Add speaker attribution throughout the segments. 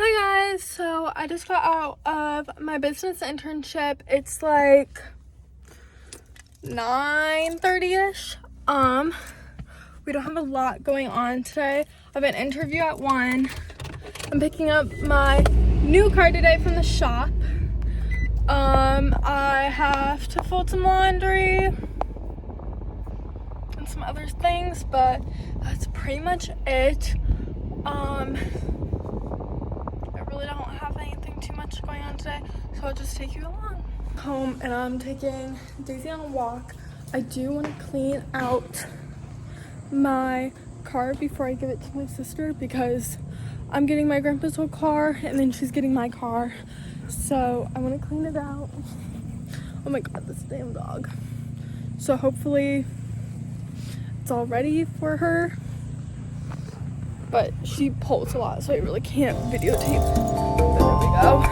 Speaker 1: Hi guys, so I just got out of my business internship. It's like 9:30ish. We don't have a lot going on today. I have an interview at 1. I'm picking up my new car today from the shop. I have to fold some laundry and some other things, but that's pretty much it. I really don't have anything too much going on today, so I'll just take you along. Home, and I'm taking Daisy on a walk. I do want to clean out my car before I give it to my sister because I'm getting my grandpa's old car and then she's getting my car. So I want to clean it out. Oh my god, this damn dog. So hopefully it's all ready for her. But she pulls a lot, so I really can't videotape. But there we go.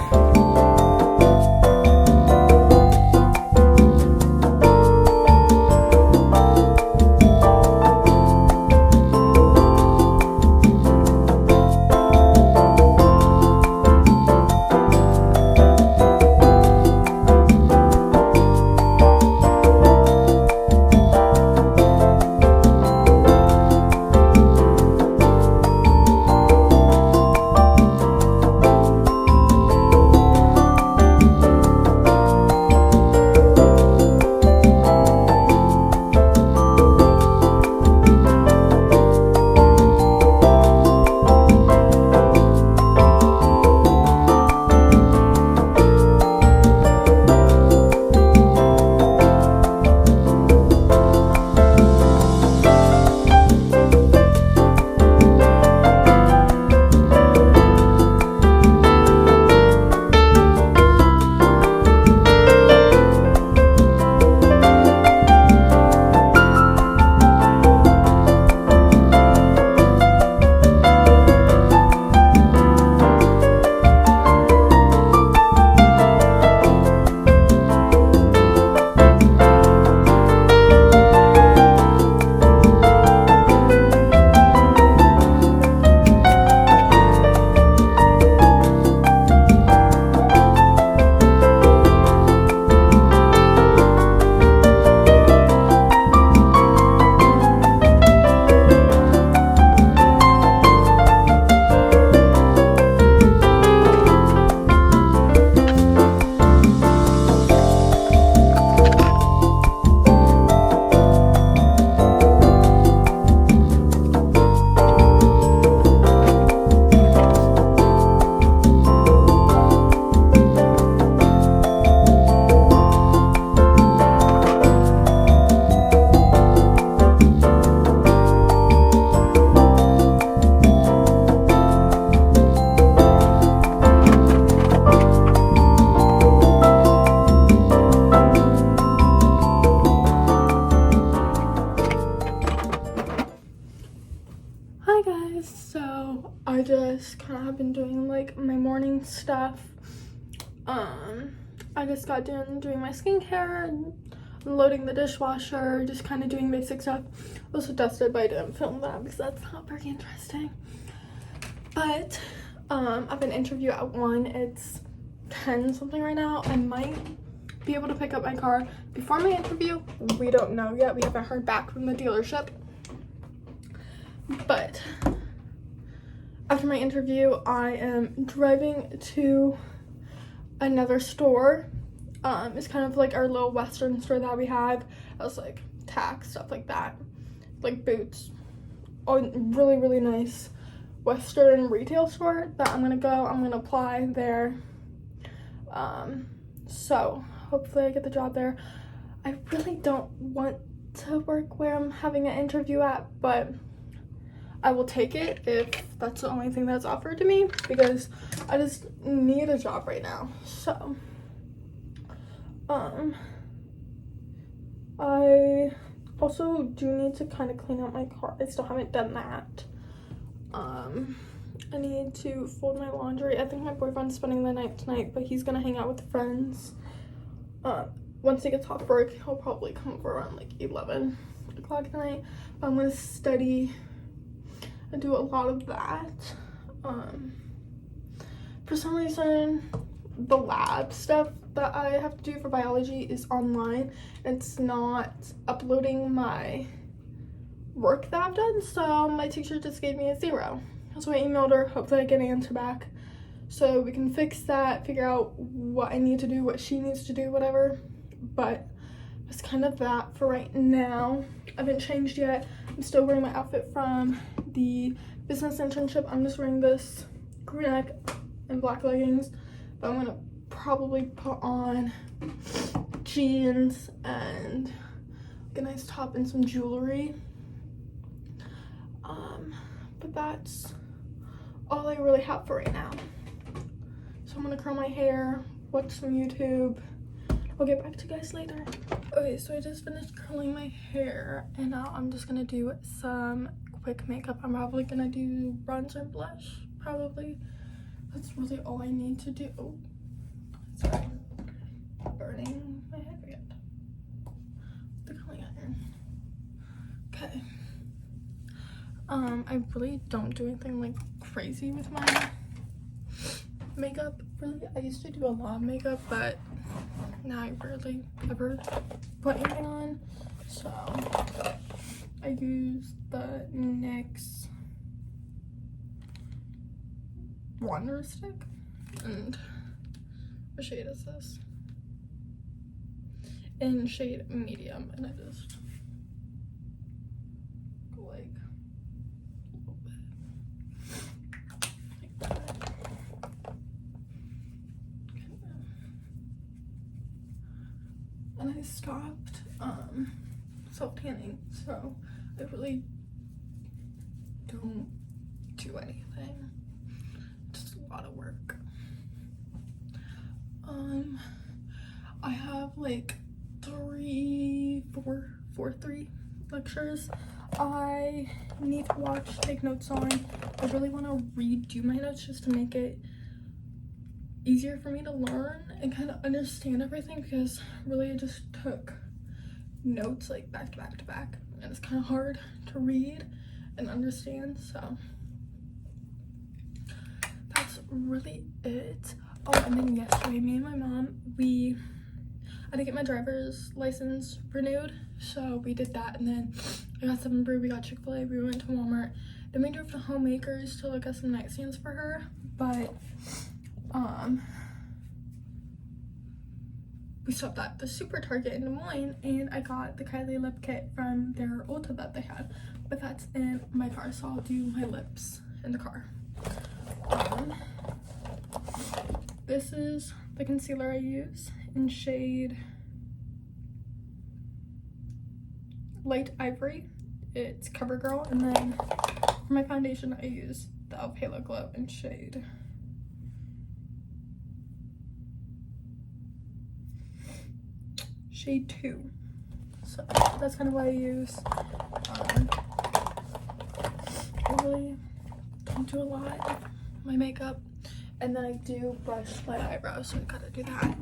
Speaker 1: Hi guys, so I just kind of have been doing like my morning stuff. I just got done doing my skincare and loading the dishwasher, just kind of doing basic stuff. Also dusted, but I didn't film that because that's not very interesting. But I have an interview at 1. It's 10 something right now. I might be able to pick up my car before my interview. We don't know yet. We haven't heard back from the dealership. But after my interview, I am driving to another store. It's kind of like our little Western store that we have. It was like tax, stuff like that, like boots. Oh, really, really nice Western retail store that I'm gonna go. I'm gonna apply there. So hopefully I get the job there. I really don't want to work where I'm having an interview at, but I will take it if that's the only thing that's offered to me because I just need a job right now. So I also do need to kind of clean out my car. I still haven't done that. I need to fold my laundry. I think my boyfriend's spending the night tonight, but he's gonna hang out with friends. Once he gets off work, he'll probably come over around like 11 o'clock at night. But I'm gonna study and do a lot of that. For some reason, the lab stuff that I have to do for biology is online. It's not uploading my work that I've done, so my teacher just gave me a 0. So I emailed her, hopefully I get an answer back so we can fix that, figure out what I need to do, what she needs to do, whatever. But it's kind of that for right now. I haven't changed yet. I'm still wearing my outfit from the business internship. I'm just wearing this crew neck and black leggings, but I'm gonna probably put on jeans and a nice top and some jewelry. But that's all I really have for right now. So I'm gonna curl my hair, watch some YouTube. I'll get back to you guys later. Okay, so I just finished curling my hair and now I'm just gonna do some quick makeup. I'm probably gonna do bronzer and blush, probably. That's really all I need to do. Oh, sorry, burning my head again. The curling iron. Okay. I really don't do anything like crazy with my makeup. Really, I used to do a lot of makeup, but now I rarely ever put anything on. So I use the NYX Wonder Stick, and what shade is this? In shade medium, and I just go like a little bit like that. And I stopped self-tanning, so I really don't do anything. Just a lot of work. I have like 3 lectures I need to watch, take notes on. I really want to redo my notes just to make it easier for me to learn and kind of understand everything, because really I just took notes like back to back to back and it's kind of hard to read and understand. So that's really it. Oh, and then yesterday me and my mom, I had to get my driver's license renewed, so we did that. And then I got 7 Brew, we got Chick-fil-A, we went to Walmart, then we drove to Homemakers to look at some nightstands for her. But we stopped at the Super Target in Des Moines and I got the Kylie lip kit from their Ulta that they had, but that's in my car, so I'll do my lips in the car. This is the concealer I use in shade Light Ivory. It's CoverGirl. And then for my foundation I use the e.l.f. Halo Glow in shade shade 2. So that's kind of what I use. I really don't do a lot of my makeup, and then I do brush my eyebrows, so I gotta do that.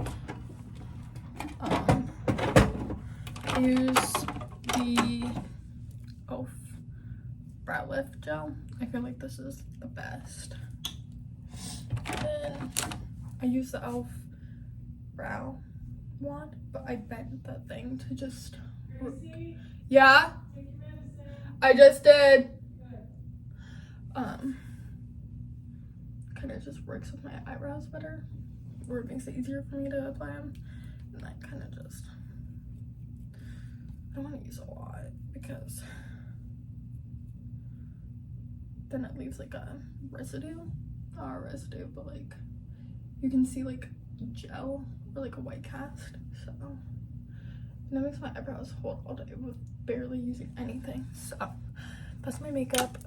Speaker 1: I use the e.l.f. brow lift gel. I feel like this is the best. Then I use the e.l.f. brow wand, but I bent that thing to just work. Yeah, I just did. Kind of just works with my eyebrows better, or it makes it easier for me to apply them. And I kind of just, I don't want to use a lot because then it leaves like a residue, not a residue, but like you can see like gel or like a white cast. So and that makes my eyebrows hold all day with barely using anything. So that's my makeup.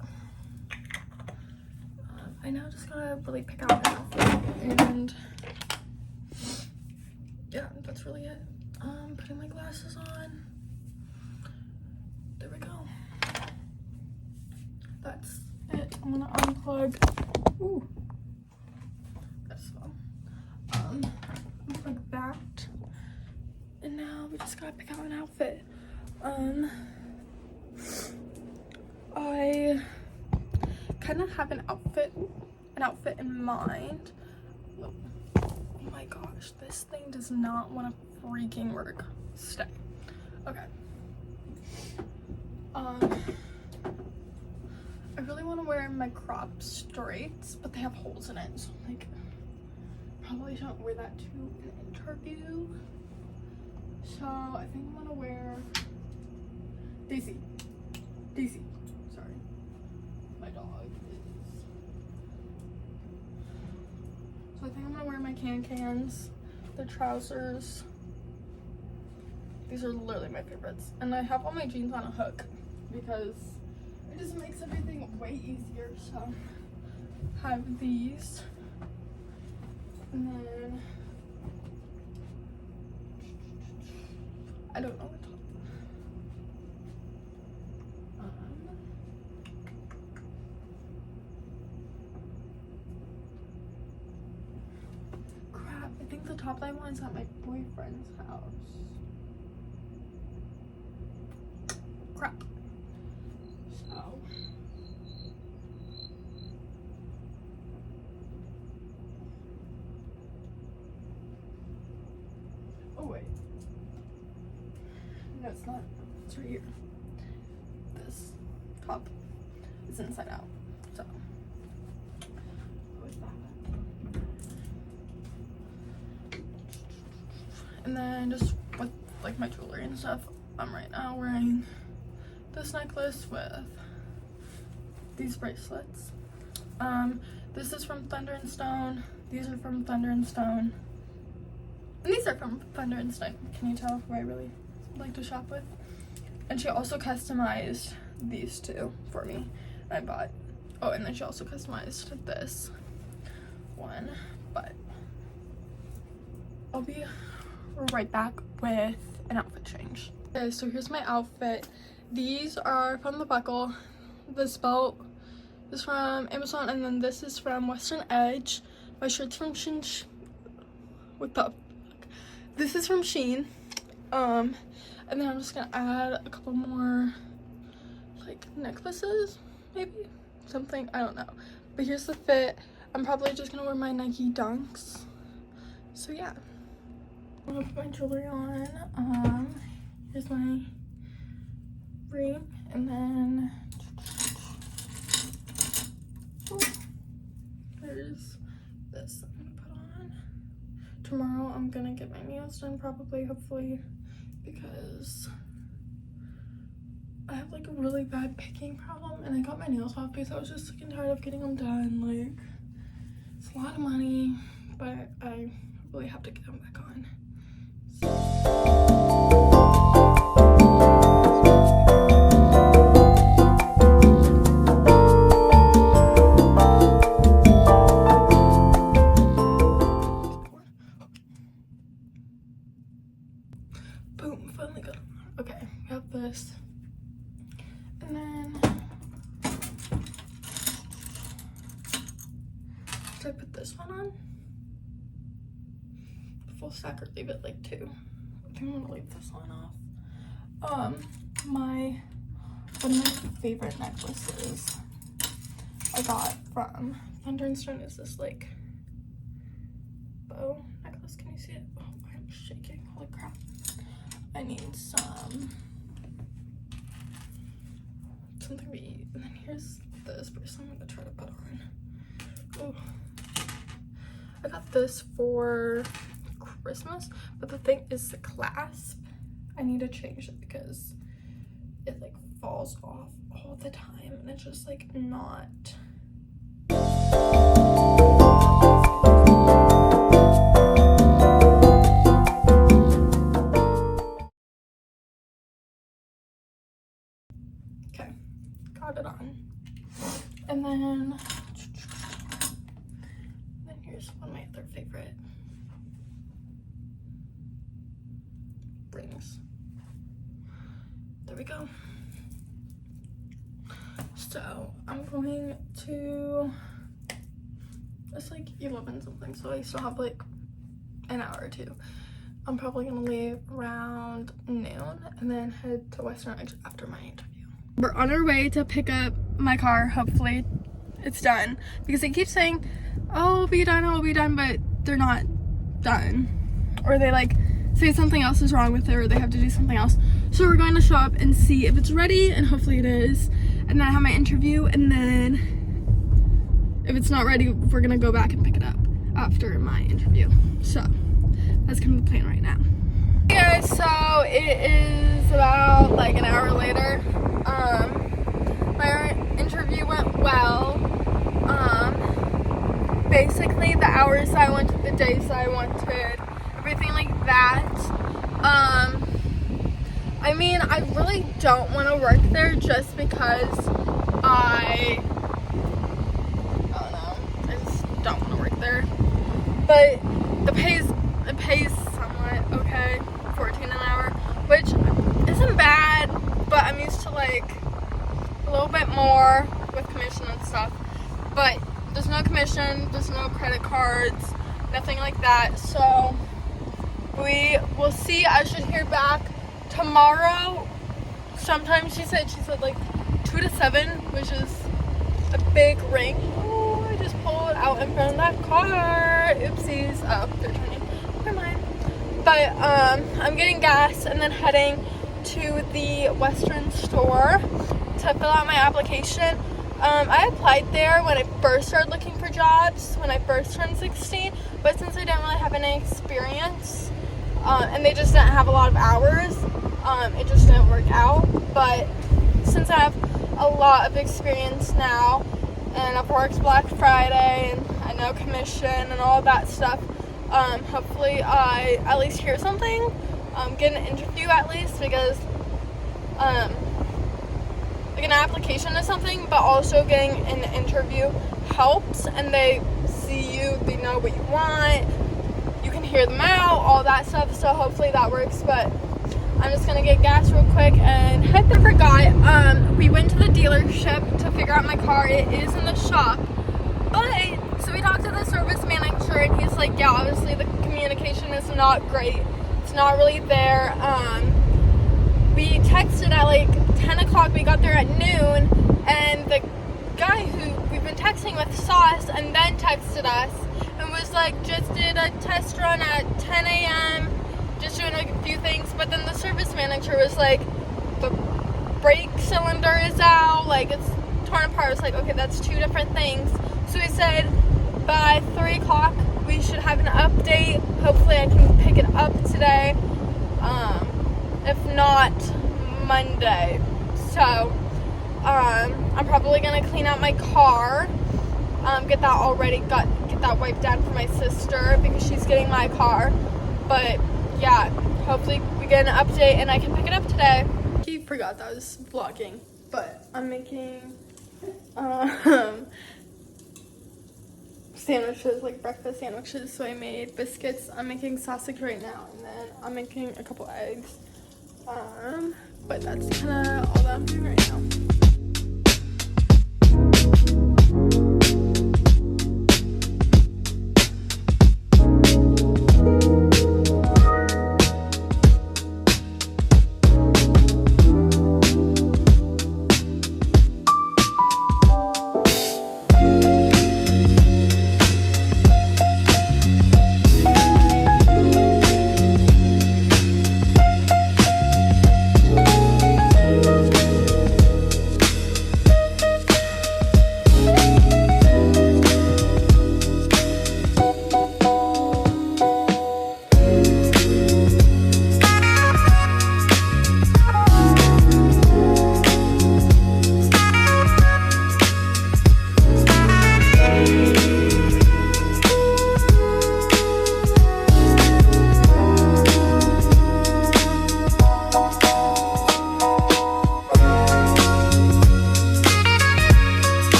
Speaker 1: I now just gotta really pick out an outfit, and yeah, that's really it. Putting my glasses on. There we go. That's it. I'm gonna unplug. Ooh, that's fun. Unplug that, and now we just gotta pick out an outfit. I kind of have an outfit in mind. Oh my gosh, this thing does not want to freaking work. Stay. Okay. I really want to wear my crop straights, but they have holes in it, so like probably shouldn't wear that to an interview. So I think I'm gonna wear Daisy. Sorry, my dog is. So I think I'm gonna wear my cans, the trousers. These are literally my favorites, and I have all my jeans on a hook because it just makes everything way easier. So have these, and then I don't know what top. Crap, I think the top that I want is at my boyfriend's house. Crap. So oh wait. No, it's not. It's right here. This top is inside out. So with that. And then just with like my jewelry and stuff, I'm right now wearing this necklace with these bracelets. This is from Thunder and Stone. These are from Thunder and Stone. And these are from Thunder and Stone. Can you tell who I really like to shop with? And she also customized these two for me. I bought, oh, and then she also customized this one, but I'll be right back with an outfit change. Okay, so here's my outfit. These are from The Buckle. This belt is from Amazon, and then this is from Western Edge. My shirt's from Shein. What the fuck? This is from Shein. And then I'm just gonna add a couple more like necklaces, maybe something, I don't know. But here's the fit. I'm probably just gonna wear my Nike Dunks. So yeah, I'm gonna put my jewelry on. Here's my ring, and then there's this I'm gonna put on. Tomorrow I'm gonna get my nails done, probably, hopefully, because I have like a really bad picking problem, and I got my nails off because I was just sick and tired of getting them done. Like, it's a lot of money, but I really have to get them back on. Boom, finally got it on. Okay, we have this. And then should I put this one on? Full stack, or leave it like two? I think I'm gonna leave this one off. One of my favorite necklaces I got from Thunder and Stone is this like bow necklace. Can you see it? Oh, I'm shaking. Holy crap. I need something to eat. And then here's this bracelet I'm gonna try to put on. Oh, I got this for Christmas, but the thing is the clasp. I need to change it because it like falls off all the time, and it's just like not. Okay, got it on. And then here's one of my other favorite rings. There we go. So I'm going to, it's like 11 something, so I still have like an hour or two. I'm probably gonna leave around noon and then head to Western Edge after my interview. We're on our way to pick up my car. Hopefully it's done, because they keep saying, oh, it'll be done, but they're not done, or they like say something else is wrong with it, or they have to do something else. So we're going to show up and see if it's ready, and hopefully it is. And then I have my interview, and then if it's not ready, we're gonna go back and pick it up after my interview. So that's kind of the plan right now. Hey guys, so it is about like an hour later. My interview went well. Basically the hours I wanted, the days I wanted, everything like that. I mean, I really don't want to work there just because I don't know, I just don't want to work there. But it pays somewhat okay, 14 an hour, which isn't bad, but I'm used to like a little bit more with commission and stuff. But there's no commission, there's no credit cards, nothing like that. So we will see. I should hear back tomorrow sometime. She said like 2 to 7, which is a big ring. Oh, I just pulled out in front of that car. Oopsies. Oh, they're turning. Never mind. But I'm getting gas and then heading to the Western store to fill out my application. I applied there when I first started looking for jobs, when I first turned 16, but since I didn't really have any experience, and they just didn't have a lot of hours, it just didn't work out. But since I have a lot of experience now, and I've worked Black Friday, and I know commission and all that stuff, hopefully I at least hear something, get an interview at least, because like an application is something, but also getting an interview helps, and they see you, they know what you want, you can hear them out, all that stuff. So hopefully that works. But I'm just gonna get gas real quick and head there. Forgot, we went to the dealership to figure out my car. It is in the shop, but so we talked to the service manager, and he's like, yeah, obviously the communication is not great, it's not really there. We texted at like 10 o'clock, we got there at noon, and the guy who we've been texting with saw us and then texted us and was like, just did a test run at 10 a.m., just doing a few things. But then the service manager was like, the brake cylinder is out, like it's torn apart. I was like, okay, that's 2 different things. So he said by 3 o'clock we should have an update. Hopefully I can pick it up today, if not Monday. So I'm probably gonna clean out my car, get that wiped down for my sister because she's getting my car. But yeah, hopefully we get an update and I can pick it up today. He forgot that I was vlogging, but I'm making sandwiches, like breakfast sandwiches. So I made biscuits, I'm making sausage right now, and then I'm making a couple eggs. But that's kind of all that I'm doing right now.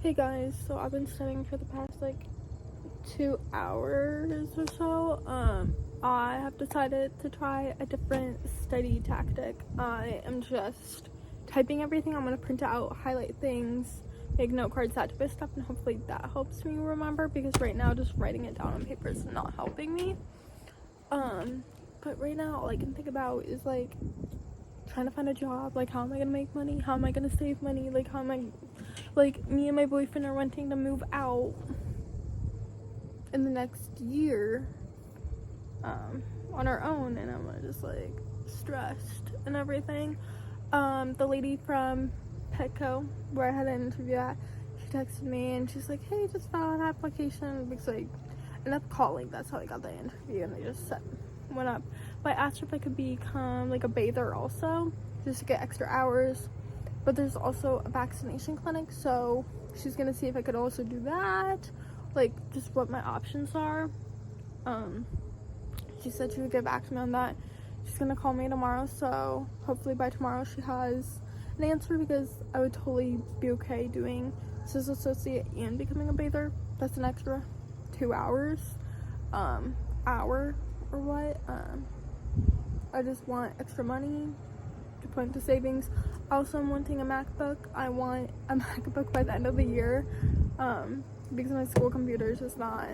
Speaker 1: Hey guys, so I've been studying for the past like 2 hours or so. I have decided to try a different study tactic. I am just typing everything. I'm gonna print out, highlight things, make note cards, that type of stuff, and hopefully that helps me remember, because right now just writing it down on paper is not helping me. But right now all I can think about is like trying to find a job. Like, how am I gonna make money? How am I gonna save money? Like, how am I, like, me and my boyfriend are wanting to move out in the next year on our own, and I'm just like stressed and everything. The lady from Petco, where I had an interview at, she texted me and she's like, hey, just fill out an application, because like, I ended up calling. That's how I got the interview, and they just went up. But I asked her if I could become like a bather also, just to get extra hours. But there's also a vaccination clinic, so she's gonna see if I could also do that, like just what my options are. She said she would get back to me on that. She's gonna call me tomorrow, so hopefully by tomorrow she has an answer, because I would totally be okay doing sales associate and becoming a bather. That's an extra 2 hours, hour or what. I just want extra money to put into savings. Also, I'm wanting a MacBook. I want a MacBook by the end of the year, because my school computer is just not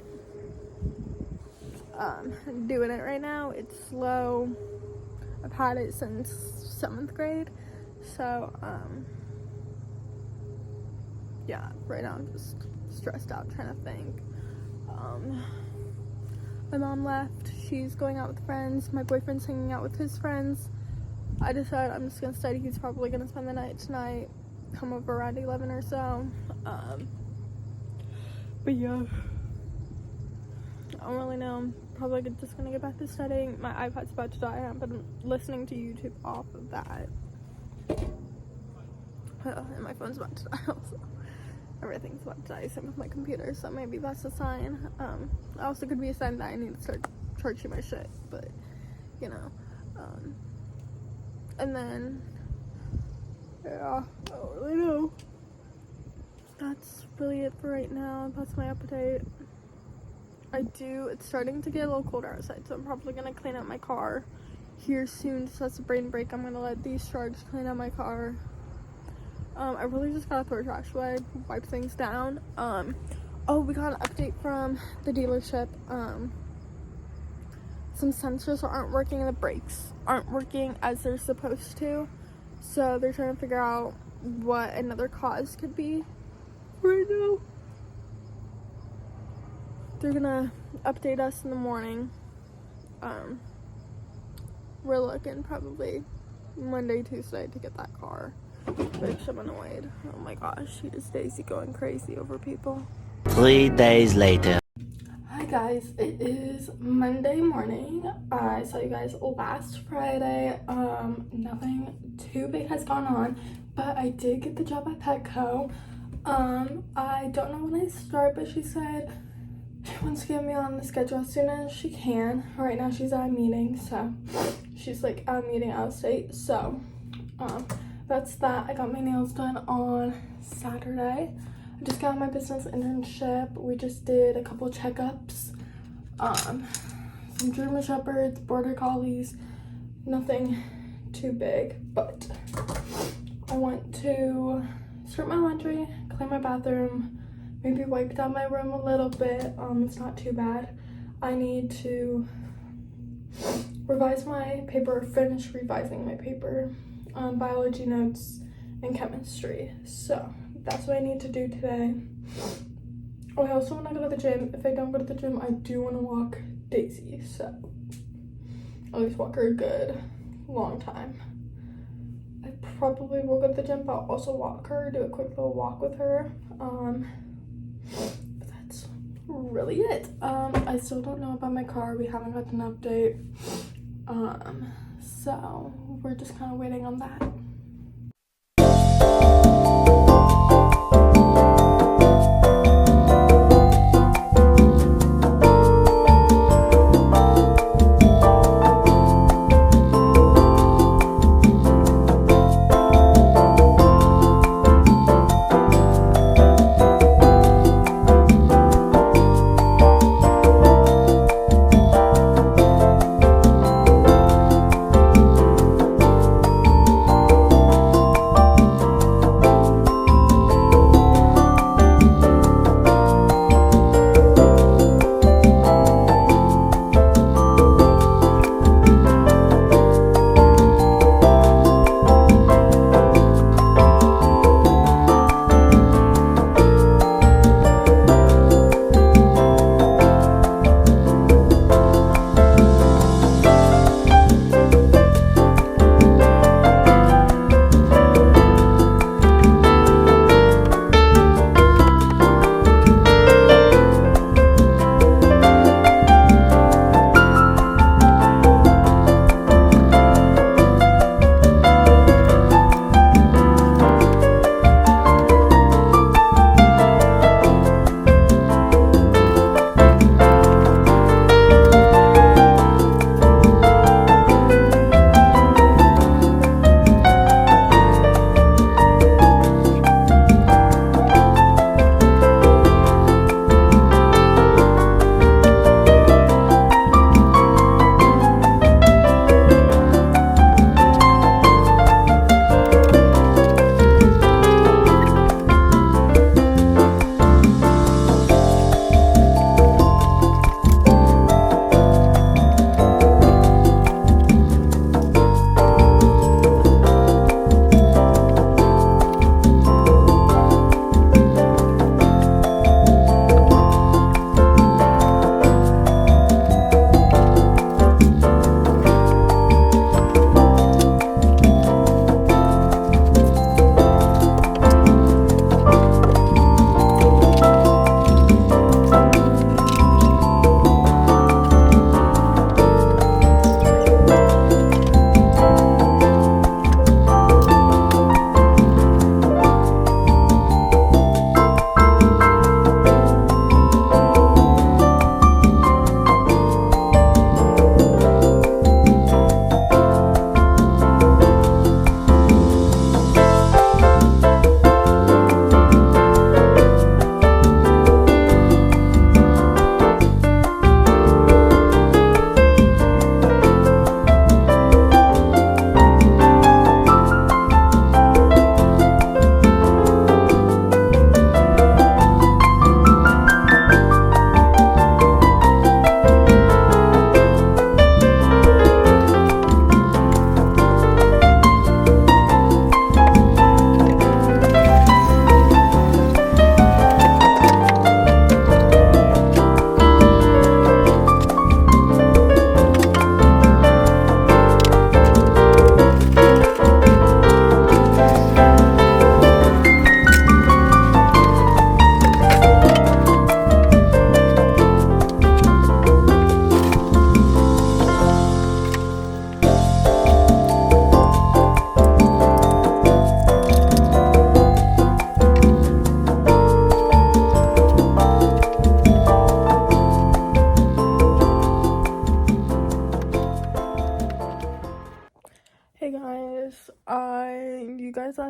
Speaker 1: doing it right now. It's slow. I've had it since 7th grade, so yeah, right now I'm just stressed out trying to think. My mom left. She's going out with friends. My boyfriend's hanging out with his friends. I decided I'm just gonna study. He's probably gonna spend the night tonight, come over around 11 or so. But yeah, I don't really know. I'm probably just gonna get back to studying. My iPad's about to die. I've been listening to YouTube off of that. And my phone's about to die also. Everything's about to die, same with my computer, so maybe that's a sign. Also could be a sign that I need to start charging my shit, but you know. And then yeah, I don't really know. That's really it for right now. That's my update. It's starting to get a little colder outside, so I'm probably gonna clean up my car here soon. So that's a brain break. I'm gonna let these charge, clean up my car. I really just gotta throw trash away, wipe things down. Oh, we got an update from the dealership. Some sensors aren't working and the brakes aren't working as they're supposed to. So they're trying to figure out what another cause could be right now. They're gonna update us in the morning. We're looking probably Monday, Tuesday to get that car. Which I'm annoyed. Oh my gosh, here's Daisy going crazy over people.
Speaker 2: 3 days later.
Speaker 1: Hi guys, it is Monday morning. I saw you guys last Friday. Nothing too big has gone on, but I did get the job at Petco. I don't know when I start, but she said she wants to get me on the schedule as soon as she can. Right now she's at a meeting, so she's like at a meeting out of state, so that's that. I got my nails done on Saturday. I just got my business internship. We just did a couple checkups. Some German Shepherds, Border Collies, nothing too big, but I want to start my laundry, clean my bathroom, maybe wipe down my room a little bit. It's not too bad. I need to revise my paper, finish revising my paper. Biology notes and chemistry, so that's what I need to do today. Oh, I also want to go to the gym. If I don't go to the gym, I do want to walk Daisy, so at least walk her a good long time. I probably will go to the gym, but I'll also walk her, do a quick little walk with her. But that's really it. I still don't know about my car. We haven't got an update. So we're just kind of waiting on that.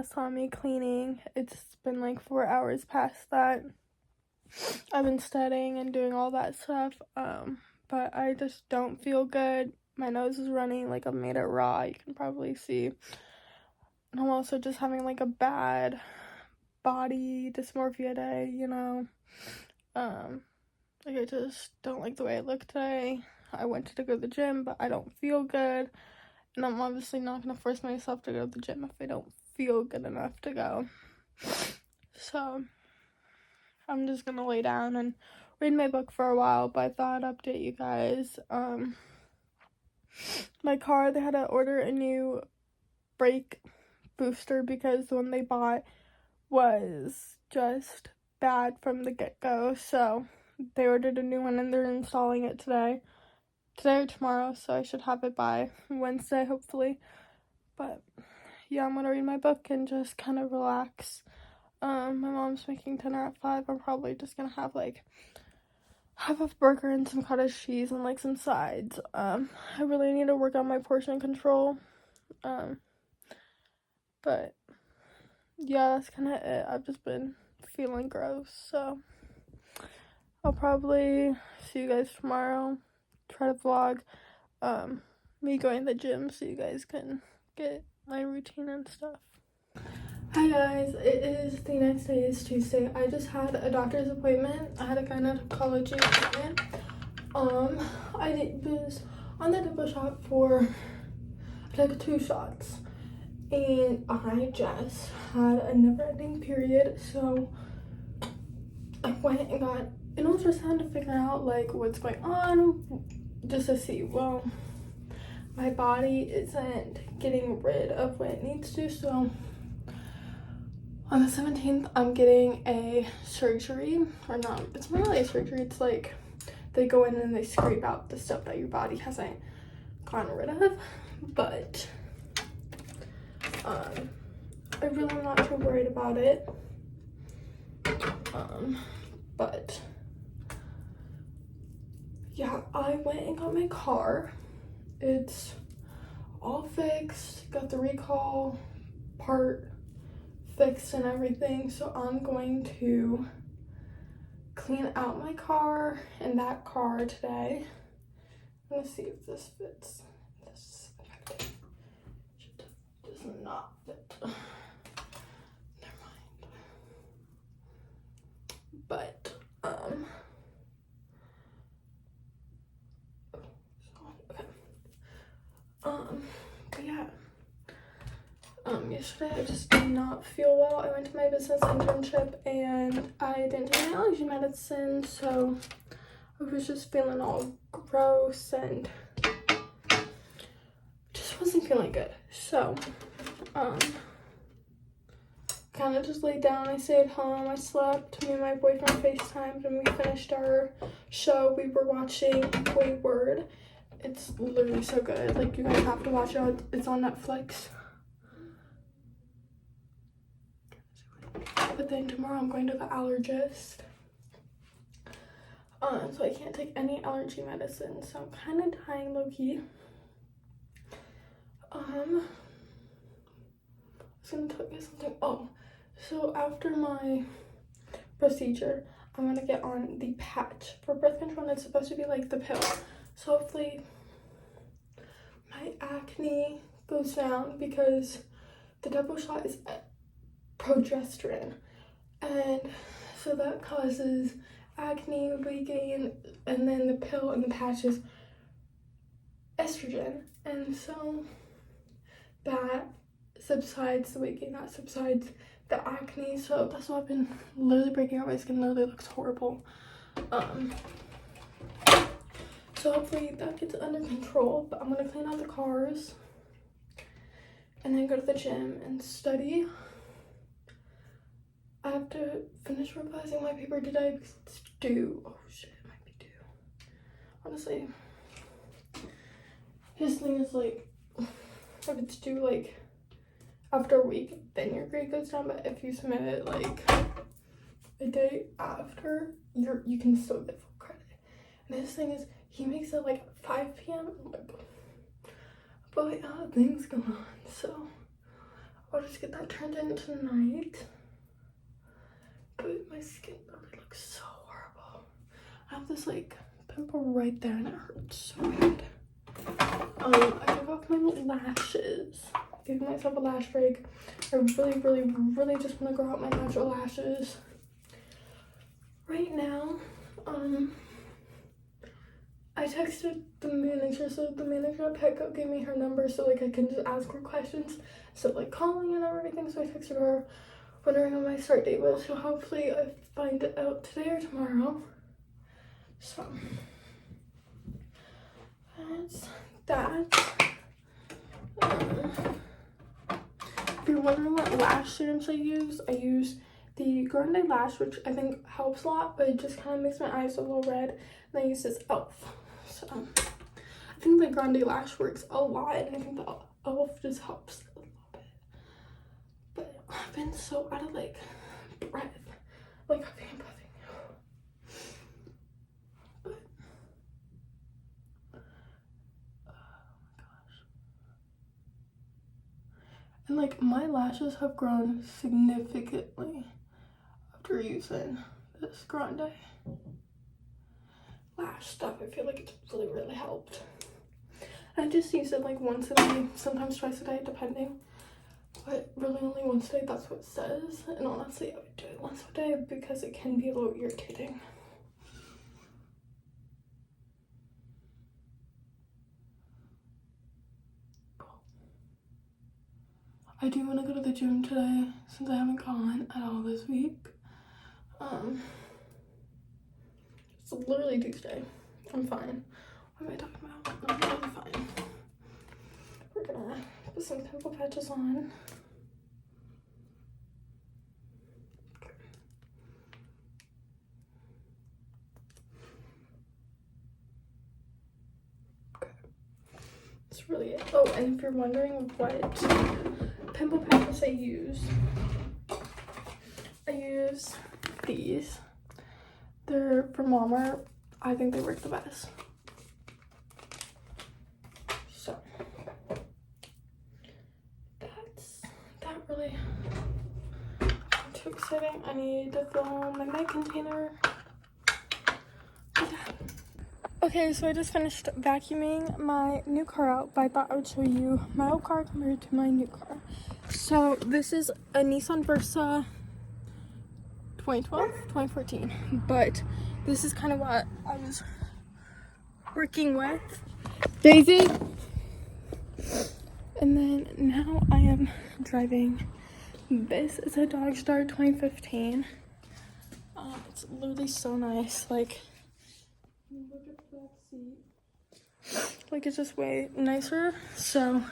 Speaker 1: last saw me cleaning. It's been like 4 hours past that. I've been studying and doing all that stuff, but I just don't feel good. My nose is running, like I made it raw, you can probably see. And I'm also just having like a bad body dysmorphia day, you know. Like I just don't like the way I look today. I went to go to the gym, but I don't feel good. And I'm obviously not going to force myself to go to the gym if I don't feel good enough to go. So I'm just going to lay down and read my book for a while, but I thought I'd update you guys. My car, they had to order a new brake booster because the one they bought was just bad from the get-go. So they ordered a new one and they're installing it today or tomorrow, so I should have it by Wednesday hopefully. But yeah, I'm gonna read my book and just kind of relax. My mom's making dinner at 5. I'm probably just gonna have like half a burger and some cottage cheese and like some sides. I really need to work on my portion control. But yeah, that's kind of it. I've just been feeling gross, so I'll probably see you guys tomorrow. Try to vlog me going to the gym so you guys can get my routine and stuff. Hi guys, it is the next day. It's Tuesday. I just had a doctor's appointment. I had a gynecology appointment. I was on the double shot for like 2 shots, and I just had a never-ending period, so I went and got an ultrasound to figure out like what's going on, just to see. Well, my body isn't getting rid of what it needs to, so on the 17th I'm getting a surgery, or not, it's not really a surgery, it's like they go in and they scrape out the stuff that your body hasn't gotten rid of. But I really am not too worried about it. But yeah, I went and got my car. It's all fixed, got the recall part fixed and everything, so I'm going to clean out my car and that car today. I'm gonna see if this fits. This does not fit. Never mind. But but yeah. Yesterday I just did not feel well. I went to my business internship and I didn't take my allergy medicine, so I was just feeling all gross and just wasn't feeling good. So kind of just laid down. I stayed home. I slept. Me and my boyfriend FaceTimed and we finished our show. We were watching Wayward. It's literally so good. Like, you guys have to watch it. It's on Netflix. But then tomorrow I'm going to the allergist. So I can't take any allergy medicine. So I'm kind of dying low-key. I was gonna tell you something. Oh, so after my procedure, I'm gonna get on the patch for birth control, and it's supposed to be like the pill. So hopefully my acne goes down, because the double shot is progesterone, and so that causes acne, weight gain, and then the pill and the patch is estrogen, and so that subsides the weight gain, that subsides the acne. So that's why I've been literally breaking out. My skin literally looks horrible. So hopefully that gets under control. But I'm gonna clean out the cars and then go to the gym and study. I have to finish revising my paper today because it's due. Oh shit, it might be due. Honestly, his thing is like, if it's due like after a week, then your grade goes down. But if you submit it like a day after, you can still get full credit. And his thing is, he makes it like 5 p.m. I'm like, but I got things going on, so I'll just get that turned in tonight. But my skin already looks so horrible. I have this like pimple right there and it hurts so bad. I took off my lashes. Gave myself a lash break. I really just want to grow out my natural lashes. Right now, I texted the manager, so the manager at Petco gave me her number so like I can just ask her questions. So like calling and everything, so I texted her wondering when my start date was. So hopefully I find it out today or tomorrow. So that's that. If you're wondering what lash serums I use the Grande Lash, which I think helps a lot, but it just kind of makes my eyes a little red. And I use this e.l.f. So I think the Grande Lash works a lot, and I think the e.l.f. just helps a little bit. But I've been so out of like breath, like huffing and puffing. But oh my gosh. And like my lashes have grown significantly after using this Grande Lash stuff. I feel like it's really helped. I just use it like once a day, sometimes twice a day, depending. But really only once a day, that's what it says. And honestly, I would do it once a day because it can be a little irritating. I do want to go to the gym today since I haven't gone at all this week. It's literally Tuesday. I'm fine. What am I talking about? I'm really fine. We're gonna put some pimple patches on. Okay. That's really it. Oh, and if you're wondering what pimple patches I use these. They're from Walmart. I think they work the best. So that really not too exciting. I need to fill my med container. Okay, so I just finished vacuuming my new car out, but I thought I would show you my old car compared to my new car. So this is a Nissan Versa 2014, but this is kind of what I was working with. Daisy! And then now I am driving. This is a Dodge Star 2015. It's literally so nice. Like, look at that seat. Like, it's just way nicer. So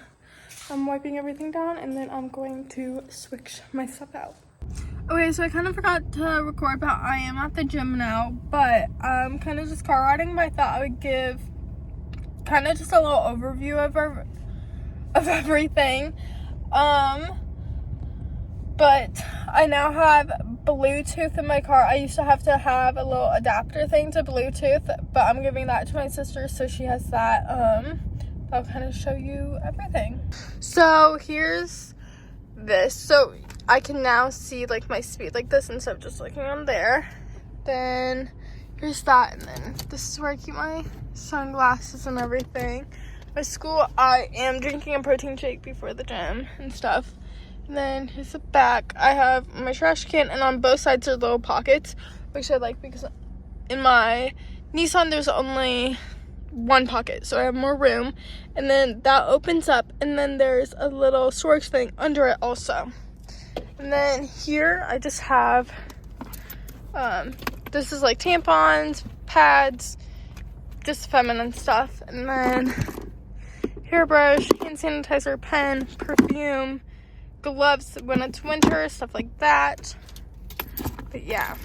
Speaker 1: I'm wiping everything down and then I'm going to switch my stuff out. Okay, so I kind of forgot to record, but I am at the gym now, but I'm kind of just car riding, but I thought I would give kind of just a little overview of everything. But I now have Bluetooth in my car. I used to have to have a little adapter thing to Bluetooth, but I'm giving that to my sister, so she has that. I'll kind of show you everything. So here's this. So I can now see like my speed like this instead of just looking on there. Then here's that, and then this is where I keep my sunglasses and everything. My school, I am drinking a protein shake before the gym and stuff. And then here's the back. I have my trash can, and on both sides are little pockets, which I like because in my Nissan there's only one pocket, so I have more room. And then that opens up, and then there's a little storage thing under it also. And then here I just have this is like tampons, pads, just feminine stuff. And then hairbrush, hand sanitizer, pen, perfume, gloves when it's winter, stuff like that. But yeah,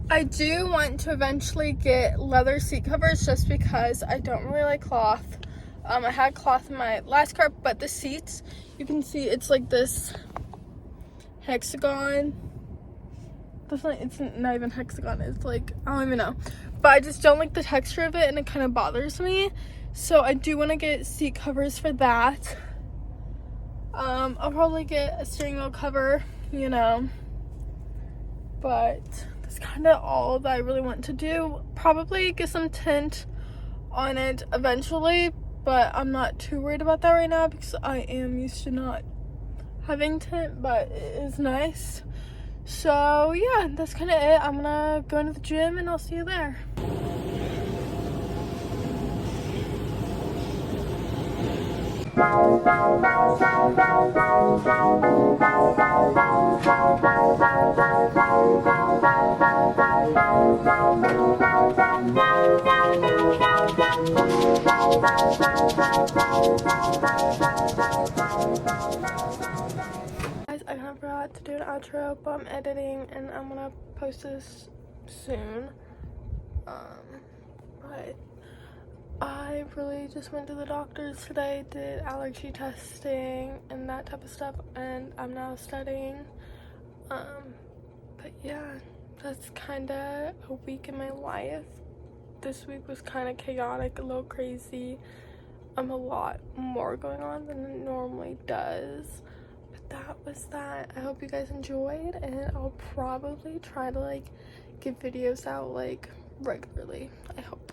Speaker 1: I do want to eventually get leather seat covers just because I don't really like cloth. I had cloth in my last car, but the seats, you can see it's like this hexagon. It's not even hexagon, it's like, I don't even know. But I just don't like the texture of it, and it kind of bothers me. So I do want to get seat covers for that. I'll probably get a steering wheel cover, you know, but that's kind of all that I really want to do. Probably get some tint on it eventually, but I'm not too worried about that right now because I am used to not having tint, but it is nice. So yeah, that's kind of it. I'm gonna go into the gym and I'll see you there. Guys, I kind of forgot to do an outro, but I'm editing and I'm gonna post this soon. But I really just went to the doctors today, did allergy testing and that type of stuff, and I'm now studying. But yeah, that's kind of a week in my life. This week was kind of chaotic, a little crazy. A lot more going on than it normally does. But that was that. I hope you guys enjoyed, and I'll probably try to like get videos out like regularly. I hope.